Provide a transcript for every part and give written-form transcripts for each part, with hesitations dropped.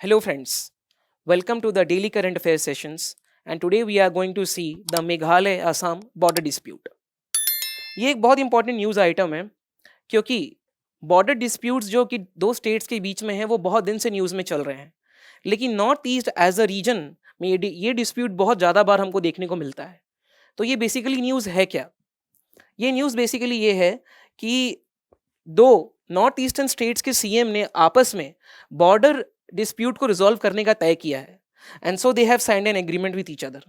Hello friends, welcome to the daily current affairs sessions and today we are going to see the Meghalaya Assam border dispute. ये एक बहुत important news item है क्योंकि border disputes जो कि दो states के बीच में है वो बहुत दिन से न्यूज़ में चल रहे हैं, लेकिन north east as a region में ये डिस्प्यूट बहुत ज़्यादा बार हमको देखने को मिलता है. तो ये बेसिकली न्यूज़ है क्या? ये न्यूज़ बेसिकली ये है कि दो नॉर्थ ईस्टर्न स्टेट्स के सीएम ने आपस में बॉर्डर डिस्प्यूट को रिजॉल्व करने का तय किया है and so they have signed an agreement with each other.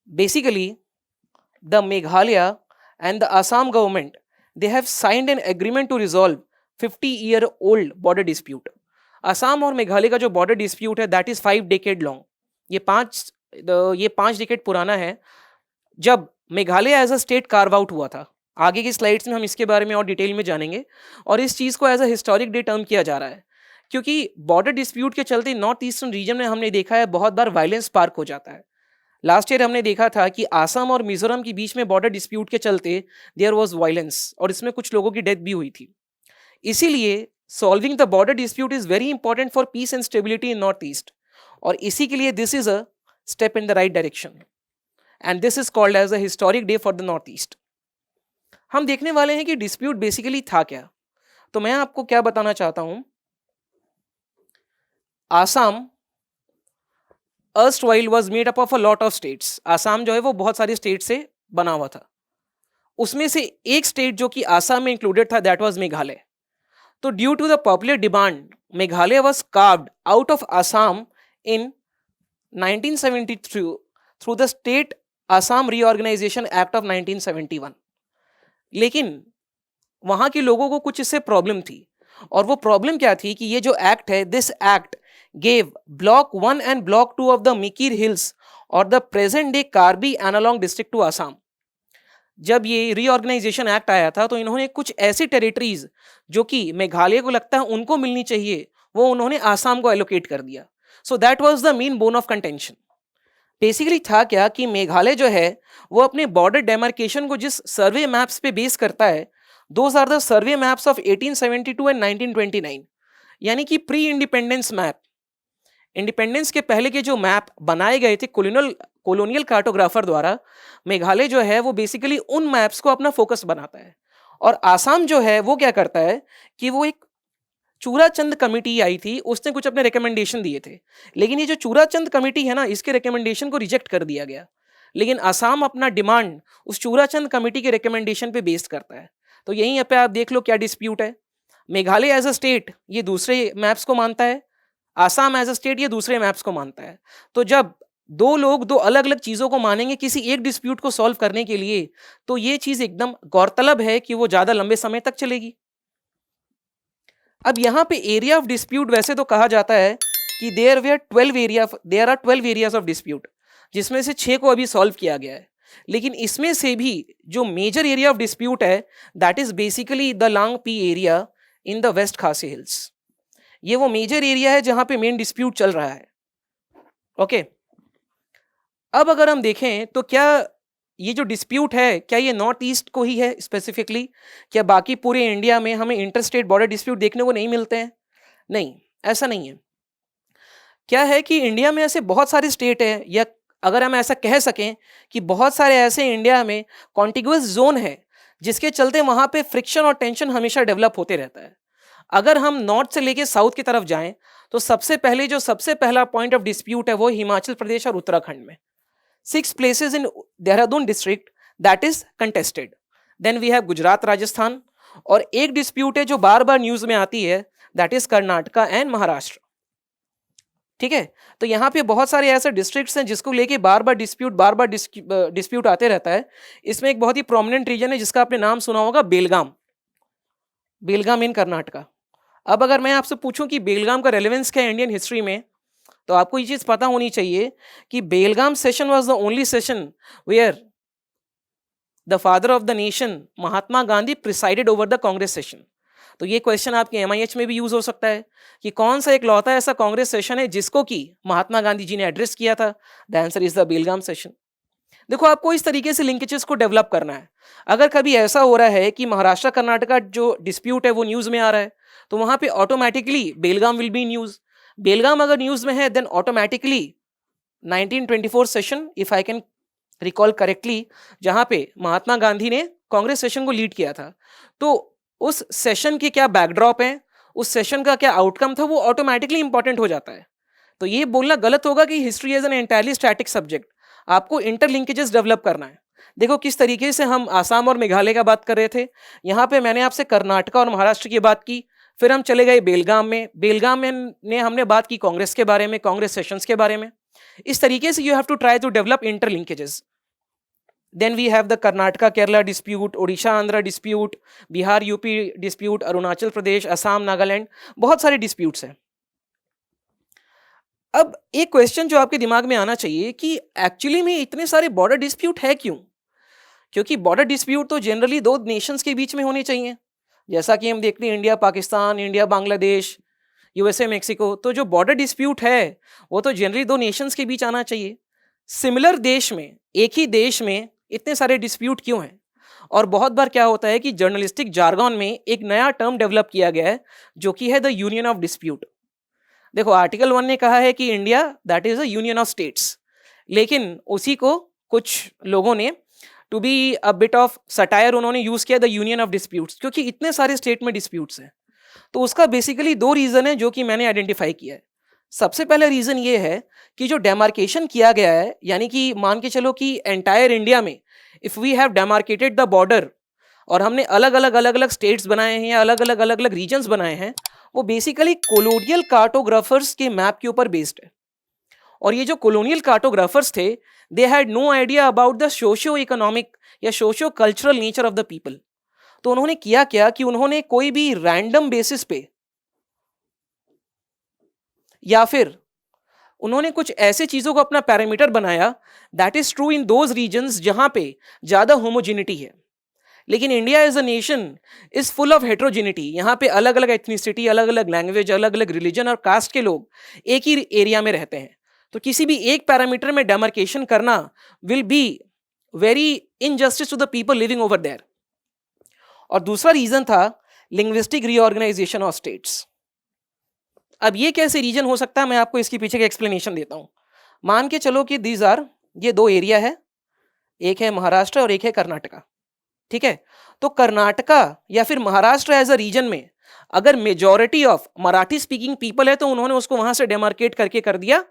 Basically the Meghalaya and the Assam government, they have signed an agreement to resolve 50-year-old border dispute. Assam और मेघालय का जो बॉर्डर डिस्प्यूट है दैट इज 5 decade लॉन्ग. ये 5 decade पुराना है जब Meghalaya as a state carve out हुआ था. आगे की स्लाइड्स में हम इसके बारे में और डिटेल में जानेंगे और इस चीज़ को as a historic day term किया जा रहा है क्योंकि बॉर्डर डिस्प्यूट के चलते नॉर्थ ईस्टर्न रीजन में हमने देखा है बहुत बार वायलेंस स्पार्क हो जाता है. लास्ट ईयर हमने देखा था कि आसाम और मिजोरम के बीच में बॉर्डर डिस्प्यूट के चलते देयर वाज वायलेंस और इसमें कुछ लोगों की डेथ भी हुई थी. इसीलिए solving the border dispute is very important for peace and stability in north east और इसी के लिए this is a step in the right direction and this is called as a historic day for the north east. हम देखने वाले हैं कि dispute basically था क्या. तो मैं आपको क्या बताना चाहता हूं. Assam erstwhile was made up of a lot of states. Assam जो है वो बहुत सारे स्टेट से बना हुआ था. उसमें से एक स्टेट जो कि आसाम में इंक्लूडेड था दैट वाज मेघालय. तो due to the popular demand Meghalaya was carved out of Assam in 1973 through the state Assam reorganisation act of 1971. लेकिन वहां के लोगों को कुछ इससे प्रॉब्लम थी और वो प्रॉब्लम क्या थी कि ये जो एक्ट है this act gave block 1 and block 2 of the Mikir Hills or the present day Karbi analog district to Assam. जब ये रीऑर्गेनाइजेशन एक्ट आया था तो इन्होंने कुछ ऐसी टेरिटरीज जो कि मेघालय को लगता है उनको मिलनी चाहिए वो उन्होंने आसाम को एलोकेट कर दिया. So that was the main bone of contention. Basically था क्या कि मेघालय जो है वो अपने बॉर्डर डेमार्केशन को जिस सर्वे मैप्स पे बेस करता है those are the survey maps of 1872 and 1929, यानी कि प्री इंडिपेंडेंस मैप. इंडिपेंडेंस के पहले के जो मैप बनाए गए थे कॉलोनियल कार्टोग्राफर द्वारा, मेघालय जो है वो बेसिकली उन मैप्स को अपना फोकस बनाता है और आसाम जो है वो क्या करता है कि वो एक चूराचंद कमेटी आई थी, उसने कुछ अपने रिकमेंडेशन दिए थे, लेकिन ये जो चूराचंद कमेटी है ना इसके रिकमेंडेशन को रिजेक्ट कर दिया गया. लेकिन आसाम अपना डिमांड उस चूराचंद कमेटी के रिकमेंडेशन पे बेस्ड करता है. तो यहीं पे आप देख लो क्या डिस्प्यूट है. मेघालय एज अ स्टेट ये दूसरे मैप्स को मानता है, आसाम एज अ स्टेट ये दूसरे मैप्स को मानता है. तो जब दो लोग दो अलग अलग चीजों को मानेंगे किसी एक डिस्प्यूट को सॉल्व करने के लिए तो ये चीज एकदम गौरतलब है कि वो ज्यादा लंबे समय तक चलेगी. अब यहाँ पे एरिया ऑफ डिस्प्यूट वैसे तो कहा जाता है कि there are 12 areas of dispute जिसमें से 6 को अभी सॉल्व किया गया है. लेकिन इसमें से भी जो मेजर एरिया ऑफ डिस्प्यूट है that is basically the Langpih area in the west Khasi hills. ये वो मेजर एरिया है जहां पे मेन डिस्प्यूट चल रहा है. ओके, अब अगर हम देखें तो क्या ये जो डिस्प्यूट है क्या ये नॉर्थ ईस्ट को ही है स्पेसिफिकली, क्या बाकी पूरे इंडिया में हमें इंटरस्टेट बॉर्डर डिस्प्यूट देखने को नहीं मिलते हैं? नहीं, ऐसा नहीं है. क्या है कि इंडिया में ऐसे बहुत सारे स्टेट हैं, या अगर हम ऐसा कह सकें कि बहुत सारे ऐसे इंडिया में कॉन्टिग्यूअस जोन है जिसके चलते वहां पे फ्रिक्शन और टेंशन हमेशा डेवलप होते रहता है. अगर हम नॉर्थ से लेके साउथ की तरफ जाएं तो सबसे पहला पॉइंट ऑफ डिस्प्यूट है वो हिमाचल प्रदेश और उत्तराखंड में. 6 places in Dehradun district that is contested. Then we have Gujarat, Rajasthan, और एक डिस्प्यूट है जो बार बार न्यूज में आती है that is Karnataka and Maharashtra. ठीक है, तो यहाँ पे बहुत सारे ऐसे डिस्ट्रिक्ट्स हैं जिसको लेके बार बार डिस्प्यूट आते रहता है. इसमें एक बहुत ही प्रोमिनेंट रीजन है जिसका आपने नाम सुना होगा, बेलगाम इन कर्नाटका. अब अगर मैं आपसे पूछूं कि बेलगाम का रेलेवेंस क्या है इंडियन हिस्ट्री में, तो आपको ये चीज पता होनी चाहिए कि Belgaum session was the only session where the father of the nation Mahatma Gandhi presided over the Congress session. तो ये क्वेश्चन आपके MIH में भी यूज हो सकता है कि कौन सा एक लौता ऐसा कांग्रेस सेशन है जिसको कि महात्मा गांधी जी ने एड्रेस किया था. The answer is the Belgaum session. देखो, आपको इस तरीके से लिंकेजेस को डेवलप करना है. अगर कभी ऐसा हो रहा है कि महाराष्ट्र कर्नाटका जो डिस्प्यूट है वो न्यूज में आ रहा है तो वहां पे automatically Belgaum will be news. Belgaum अगर न्यूज में है then automatically 1924 session, if I can recall correctly, जहां पे महात्मा गांधी ने कांग्रेस सेशन को लीड किया था, तो उस सेशन के क्या बैकड्रॉप है, उस सेशन का क्या आउटकम था, वो ऑटोमेटिकली इंपॉर्टेंट हो जाता है। तो ये बोलना गलत होगा कि history is an entirely static subject. आपको इंटरलिंकेजेस डेवलप करना है। देखो किस तरीके से हम आसाम और मेघालय का बात कर रहे थे, यहाँ पे मैंने आपसे कर्नाटका और महाराष्ट्र की बात की, फिर हम चले गए बेलगाम में। बेलगाम में ने हमने बात की कांग्रेस के बारे में, कांग्रेस सेशंस के बारे में। इस तरीके से you have to try to develop interlinkages. Then we have the Karnataka Kerala dispute, Odisha Andhra dispute, Bihar UP dispute, Arunachal Pradesh, Assam Nagaland, बहुत सारे disputes हैं। अब एक क्वेश्चन जो आपके दिमाग में आना चाहिए कि एक्चुअली में इतने सारे बॉर्डर डिस्प्यूट है क्यों? क्योंकि बॉर्डर डिस्प्यूट तो जनरली दो नेशंस के बीच में होने चाहिए, जैसा कि हम देखते हैं India Pakistan, India Bangladesh, USA Mexico. तो जो बॉर्डर डिस्प्यूट है वो तो जनरली दो नेशंस के बीच आना चाहिए। सिमिलर देश में, एक ही देश में इतने सारे डिस्प्यूट क्यों हैं? और बहुत बार क्या होता है कि जर्नलिस्टिक जार्गन में एक नया टर्म डेवलप किया गया है जो कि है द यूनियन ऑफ डिस्प्यूट। देखो आर्टिकल 1 ने कहा है कि India that is a union of states, लेकिन उसी को कुछ लोगों ने to be a bit of satire उन्होंने यूज किया द यूनियन ऑफ डिस्प्यूट्स, क्योंकि इतने सारे स्टेट में डिस्प्यूट्स हैं। तो उसका बेसिकली दो रीजन है जो कि मैंने आइडेंटिफाई किया है। सबसे पहला रीजन ये है कि जो डेमार्केशन किया गया है, यानी कि मान के चलो कि एंटायर इंडिया में if we have demarcated the border और हमने अलग अलग स्टेट्स बनाए हैं या अलग अलग रीजन्स बनाए हैं, वो बेसिकली कोलोनियल कार्टोग्राफर्स के मैप के ऊपर बेस्ड है। और ये जो कोलोनियल कार्टोग्राफर्स थे, they had no idea about the socio economic या socio cultural nature of the people. तो उन्होंने किया क्या कि उन्होंने कोई भी रैंडम बेसिस पे या फिर उन्होंने कुछ ऐसे चीजों को अपना पैरामीटर बनाया that is true in those regions जहां पे ज्यादा होमोजिनिटी है। लेकिन India as a nation is full of heterogeneity. यहाँ पे अलग अलग एथनिसिटी, अलग अलग लैंग्वेज, अलग अलग रिलीजन और कास्ट के लोग एक ही एरिया में रहते हैं। तो किसी भी एक पैरामीटर में डेमार्केशन करना will be very injustice to the people living over there. और दूसरा रीजन था लिंग्विस्टिक रीऑर्गेनाइजेशन ऑफ स्टेट्स। अब ये कैसे रीजन हो सकता है, मैं आपको इसके पीछे का एक्सप्लेनेशन देता हूं। मान के चलो कि दीज आर, ये दो एरिया है, एक है महाराष्ट्र और एक है कर्नाटका, ठीक है। तो कर्नाटका या फिर महाराष्ट्र एज अ रीजन में अगर majority of Marathi speaking people है तो उन्होंने उसको वहां से डेमार्केट करके कर दिया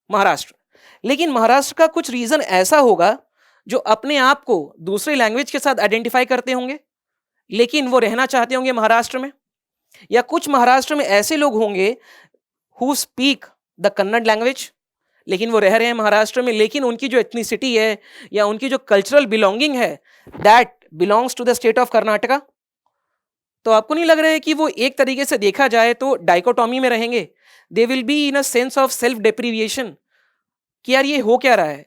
महाराष्ट्र। लेकिन महाराष्ट्र का कुछ रीजन ऐसा होगा जो अपने आप को दूसरे लैंग्वेज के साथ आइडेंटिफाई करते होंगे लेकिन वो रहना चाहते होंगे महाराष्ट्र में, या कुछ महाराष्ट्र में ऐसे लोग होंगे who speak the Kannada language लेकिन वो रह रहे हैं महाराष्ट्र में, लेकिन उनकी जो एथनिसिटी है या उनकी जो कल्चरल बिलोंगिंग है that belongs to the state of Karnataka. तो आपको नहीं लग रहा है कि वो एक तरीके से देखा जाए तो डाइकोटॉमी में रहेंगे? They will be in a sense of self deprivation कि यार ये हो क्या रहा है,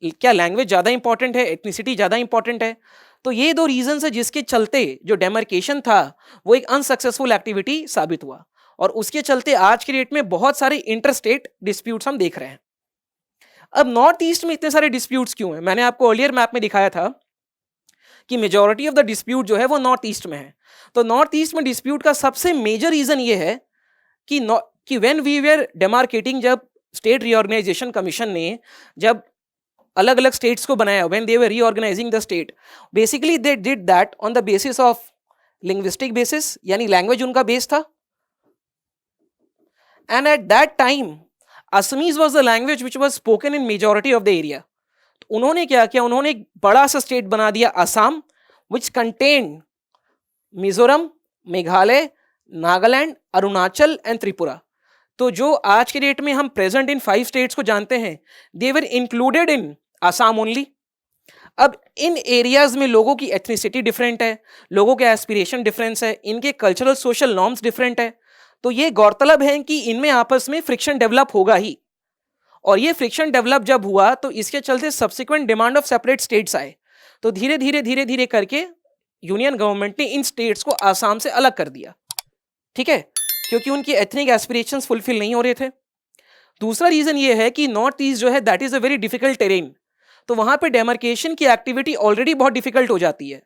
क्या लैंग्वेज ज्यादा इंपॉर्टेंट है, एथनिसिटी ज्यादा इंपॉर्टेंट है? तो ये दो रीजन है जिसके चलते जो डेमार्केशन था वो एक अनसक्सेसफुल एक्टिविटी साबित हुआ, और उसके चलते आज के डेट में बहुत सारे इंटरस्टेट डिस्प्यूट्स हम देख रहे हैं। अब नॉर्थ ईस्ट में इतने सारे डिस्प्यूट्स क्यों हैं? मैंने आपको अर्लियर मैप में दिखाया था कि मेजॉरिटी ऑफ द डिस्प्यूट जो है वो नॉर्थ ईस्ट में है। तो नॉर्थ ईस्ट में डिस्प्यूट का सबसे मेजर रीजन ये है कि व्हेन वी वर डेमार्केटिंग, जब स्टेट रीऑर्गेनाइजेशन कमीशन ने जब अलग अलग स्टेट्स को बनाया, when they were reorganising the state, basically they did that on the basis of linguistic basis, यानी लैंग्वेज उनका बेस था। And at that time Assamese was the language which was spoken in majority of the area. तो उन्होंने क्या किया, उन्होंने एक बड़ा सा स्टेट बना दिया Assam, which contained Mizoram, Meghalaya, Nagaland, Arunachal and Tripura. तो जो आज के डेट में हम प्रेजेंट इन 5 स्टेट्स को जानते हैं, दे वर इंक्लूडेड इन आसाम ओनली। अब इन एरियाज में लोगों की एथनिसिटी डिफरेंट है, लोगों के एस्पिरेशन डिफरेंस है, इनके कल्चरल सोशल नॉर्म्स डिफरेंट है। तो ये गौरतलब है कि इनमें आपस में फ्रिक्शन डेवलप होगा ही, और ये फ्रिक्शन डेवलप जब हुआ तो इसके चलते subsequent demand of separate states आए। तो धीरे धीरे करके यूनियन गवर्नमेंट ने इन स्टेट्स को आसाम से अलग कर दिया, ठीक है, क्योंकि उनकी एथनिक एस्पिरेशंस फुलफिल नहीं हो रहे थे। दूसरा रीजन ये है कि नॉर्थ ईस्ट जो है that is a very difficult terrain, तो वहां पे डेमार्केशन की एक्टिविटी ऑलरेडी बहुत डिफिकल्ट हो जाती है।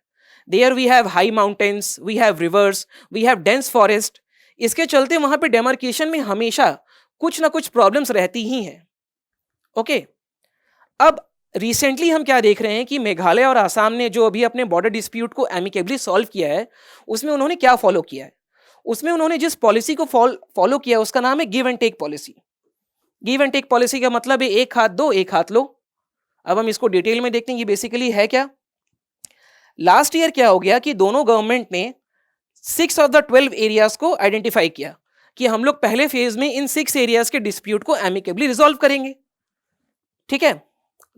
There we have high mountains, we have rivers, we have dense forest. इसके चलते वहां पे डेमार्केशन में हमेशा कुछ ना कुछ प्रॉब्लम्स रहती ही हैं। ओके, अब रिसेंटली हम क्या देख रहे हैं कि मेघालय और आसाम ने जो अभी अपने बॉर्डर डिस्प्यूट को एमिकेबली सॉल्व किया है, उसमें उन्होंने क्या फॉलो किया है? उसमें उन्होंने जिस पॉलिसी को फॉलो किया उसका नाम है give and take policy. Give and take policy का मतलब है एक हाथ दो एक हाथ लो। अब हम इसको डिटेल में देखते हैं, ये बेसिकली है क्या। लास्ट ईयर क्या हो गया कि दोनों गवर्नमेंट ने 6 ऑफ द 12 एरियाज को आइडेंटिफाई किया कि हम लोग पहले फेज में इन 6 एरियाज के डिस्प्यूट को एमिकेबली रिजॉल्व करेंगे। ठीक है,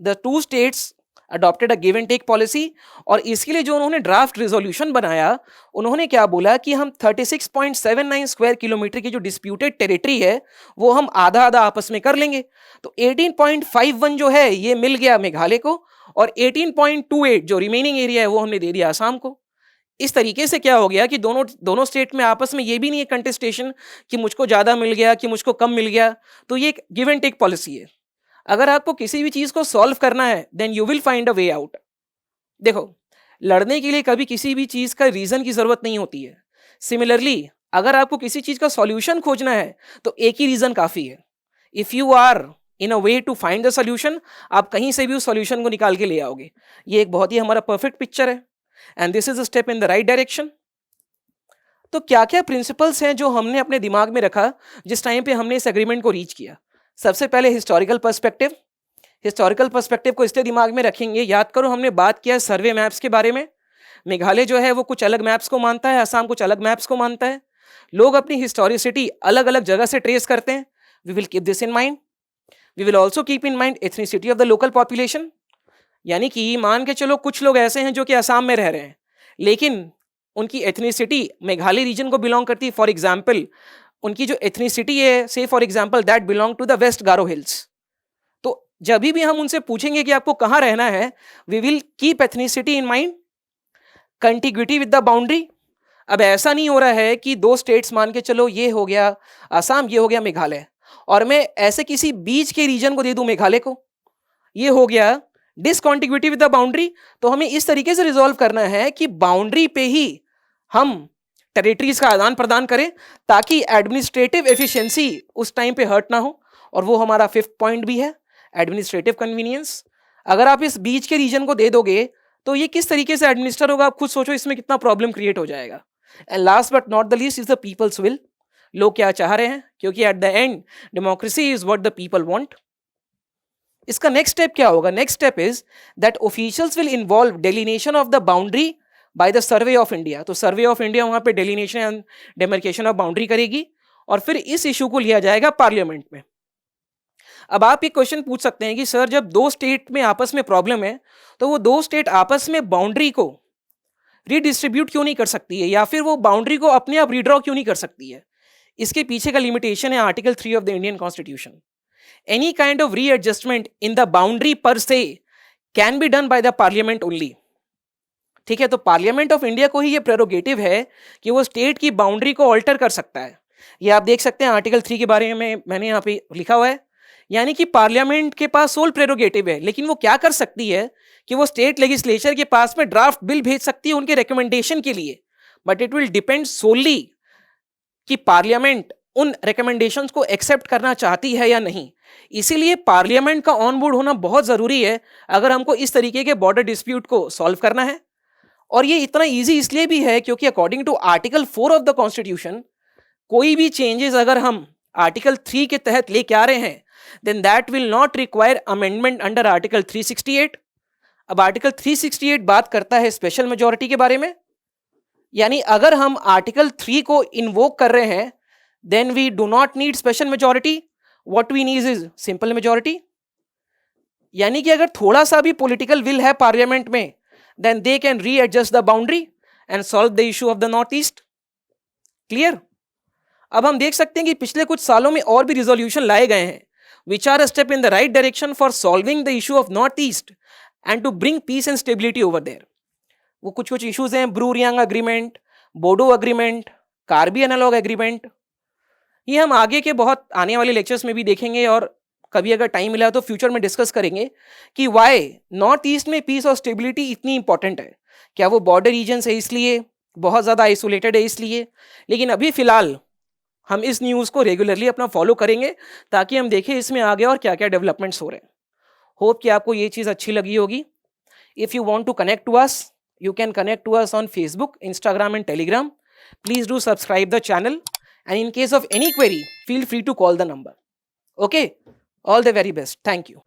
the two states adopted a give and take policy, और इसके लिए जो उन्होंने ड्राफ्ट रिजोल्यूशन बनाया, उन्होंने क्या बोला कि हम 36.79 स्क्वायर किलोमीटर की जो डिस्प्यूटेड टेरिटरी है वो हम आधा आधा आपस में कर लेंगे। तो 18.51 जो है ये मिल गया मेघालय को, और 18.28 जो रिमेनिंग एरिया है वो हमने दे दिया आसाम को। इस तरीके से क्या हो गया कि दोनों स्टेट में आपस में ये भी नहीं है कंटेस्टेशन कि मुझको ज्यादा मिल गया कि मुझको कम मिल गया। तो ये एक गिव एंड टेक पॉलिसी है। अगर आपको किसी भी चीज को सॉल्व करना है then you will find a way out. देखो, लड़ने के लिए कभी किसी भी चीज का रीजन की जरूरत नहीं होती है। सिमिलरली अगर आपको किसी चीज का सॉल्यूशन खोजना है तो एक ही रीजन काफी है। If you are in a way to find the solution, आप कहीं से भी उस सॉल्यूशन को निकाल के ले आओगे। ये एक बहुत ही हमारा परफेक्ट पिक्चर है, and this is a step in the right direction. तो क्या क्या प्रिंसिपल्स हैं जो हमने अपने दिमाग में रखा जिस टाइम पे हमने इस एग्रीमेंट को रीच किया? सबसे पहले हिस्टोरिकल पर्सपेक्टिव। हिस्टोरिकल पर्सपेक्टिव को इसलिए दिमाग में रखेंगे, याद करो हमने बात किया सर्वे मैप्स के बारे में। मेघालय जो है वो कुछ अलग मैप्स को मानता है, असम कुछ अलग मैप्स को मानता है। लोग अपनी हिस्टोरिसिटी अलग अलग जगह से ट्रेस करते हैं। We will keep this in mind. We will also keep in mind ethnicity of the local population. यानी कि मान के चलो कुछ लोग ऐसे हैं जो कि असम में रह रहे हैं, लेकिन उनकी एथनिसिटी मेघालय रीजन को बिलोंग करती है। फॉर एग्जाम्पल उनकी जो एथनिसिटी है, say for example that belong to the west Garo hills. तो जब भी हम उनसे पूछेंगे कि आपको कहां रहना है, we will keep ethnicity in mind, contiguity with the boundary. अब ऐसा नहीं हो रहा है कि दो स्टेट्स मान के चलो ये हो गया असम, ये हो गया मेघालय, और मैं ऐसे किसी बीच के रीजन को दे दूं मेघालय को, ये हो गया डिसकॉन्टिग्यूटी विद द बाउंड्री। तो हमें इस तरीके से रिजॉल्व करना है कि बाउंड्री पे ही हम टेरिटरीज का आदान प्रदान करें ताकि एडमिनिस्ट्रेटिव एफिशिएंसी उस टाइम पे हर्ट ना हो। और वो हमारा 5th पॉइंट भी है, एडमिनिस्ट्रेटिव कन्वीनियंस। अगर आप इस बीच के रीजन को दे दोगे तो ये किस तरीके से एडमिनिस्टर होगा, आप खुद सोचो, इसमें कितना प्रॉब्लम क्रिएट हो जाएगा। And last but not the least is the people's will. लोग क्या चाह रहे हैं, क्योंकि at the end democracy is what the people want. इसका नेक्स्ट स्टेप क्या होगा? Next step is that officials will involve delineation of the boundary by the survey of India. तो सर्वे ऑफ इंडिया वहां पे delineation and demarcation of boundary करेगी, और फिर इस इशू को लिया जाएगा पार्लियामेंट में। अब आप एक क्वेश्चन पूछ सकते हैं कि सर जब दो स्टेट में आपस में प्रॉब्लम है तो वो दो स्टेट आपस में बाउंड्री को रीडिस्ट्रीब्यूट क्यों नहीं कर सकती है, या फिर वो बाउंड्री को अपने आप रीड्रॉ क्यों नहीं कर सकती है? इसके पीछे का लिमिटेशन है article 3 of the Indian constitution. Any kind of readjustment in the boundary पर से can be done by the parliament only. ठीक है, तो पार्लियामेंट ऑफ इंडिया को ही ये प्रेरोगेटिव है कि वो स्टेट की बाउंड्री को ऑल्टर कर सकता है। ये आप देख सकते हैं आर्टिकल 3 के बारे में मैंने यहाँ पे लिखा हुआ है। यानी कि पार्लियामेंट के पास सोल प्रेरोगेटिव है, लेकिन वो क्या कर सकती है कि वो स्टेट लेजिस्लेचर के पास में ड्राफ्ट बिल भेज सकती है उनके रिकमेंडेशन के लिए, बट इट विल डिपेंड सोली कि पार्लियामेंट उन रिकमेंडेशंस को एक्सेप्ट करना चाहती है या नहीं। इसीलिए पार्लियामेंट का ऑन बोर्ड होना बहुत जरूरी है अगर हमको इस तरीके के बॉर्डर डिस्प्यूट को सॉल्व करना है। और ये इतना इजी इसलिए भी है क्योंकि according to article 4 of the constitution कोई भी चेंजेस अगर हम आर्टिकल 3 के तहत लेके आ रहे हैं then that will not require amendment under article 368। अब आर्टिकल 368 बात करता है स्पेशल मेजोरिटी के बारे में। यानी अगर हम आर्टिकल 3 को इन्वोक कर रहे हैं then we do not need special majority, what we need is simple majority. यानी कि अगर थोड़ा सा भी पॉलिटिकल विल है पार्लियामेंट में then they can readjust the boundary and solve the issue of the northeast. Clear? अब हम देख सकते हैं कि पिछले कुछ सालों में और भी रिजोल्यूशन लाए गए हैं which are a step in the right direction for solving the issue of northeast and to bring peace and stability over there. वो कुछ कुछ इश्यूज हैं, Bru Reang agreement, Bodo agreement, Karbi Anglong agreement. ये हम आगे के बहुत आने वाले लेक्चर्स में भी देखेंगे और कभी अगर टाइम मिला तो फ्यूचर में डिस्कस करेंगे कि वाई नॉर्थ ईस्ट में पीस और स्टेबिलिटी इतनी इंपॉर्टेंट है। क्या वो बॉर्डर रीजन है इसलिए, बहुत ज़्यादा आइसोलेटेड है इसलिए, लेकिन अभी फिलहाल हम इस न्यूज़ को रेगुलरली अपना फॉलो करेंगे ताकि हम देखें इसमें आगे और क्या क्या डेवलपमेंट्स हो रहे हैं। होप कि आपको ये चीज़ अच्छी लगी होगी। If you want to connect to us, you can connect to us on Facebook, Instagram, and Telegram. Please do subscribe the channel. And in case of any query, feel free to call the number. Okay? All the very best. Thank you.